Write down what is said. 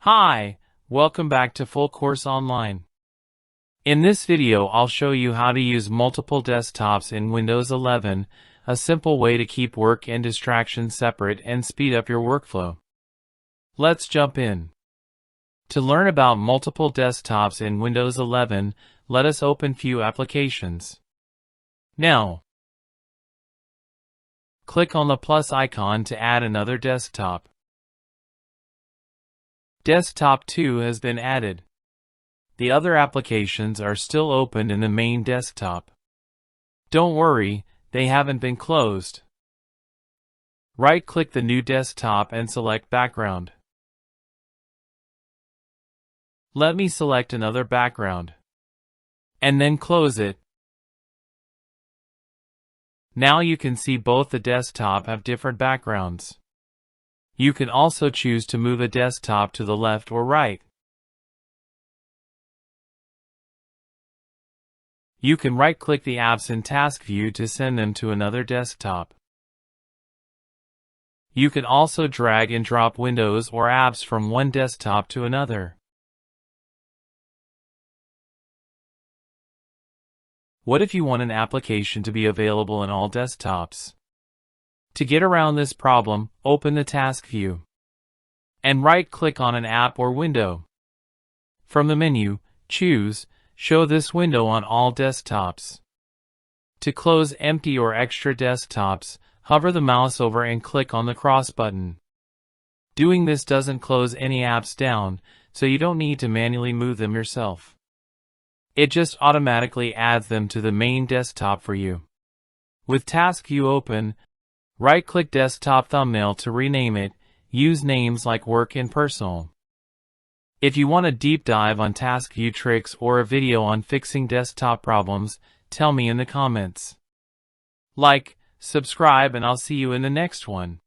Hi, welcome back to Full Course Online. In this video I'll show you how to use multiple desktops in Windows 11, a simple way to keep work and distractions separate and speed up your workflow. Let's jump in. To learn about multiple desktops in Windows 11, let us open few applications. Now, click on the plus icon to add another desktop. Desktop 2 has been added. The other applications are still open in the main desktop. Don't worry, they haven't been closed. Right-click the new desktop and select Background. Let me select another background. And then close it. Now you can see both the desktop have different backgrounds. You can also choose to move a desktop to the left or right. You can right-click the apps in Task View to send them to another desktop. You can also drag and drop windows or apps from one desktop to another. What if you want an application to be available in all desktops? To get around this problem, open the Task View and right-click on an app or window. From the menu, choose Show this window on all desktops. To close empty or extra desktops, hover the mouse over and click on the cross button. Doing this doesn't close any apps down, so you don't need to manually move them yourself. It just automatically adds them to the main desktop for you. With Task View open, right-click Desktop Thumbnail to rename it. Use names like Work and Personal. If you want a deep dive on Task View tricks or a video on fixing desktop problems, tell me in the comments. Like, subscribe, and I'll see you in the next one.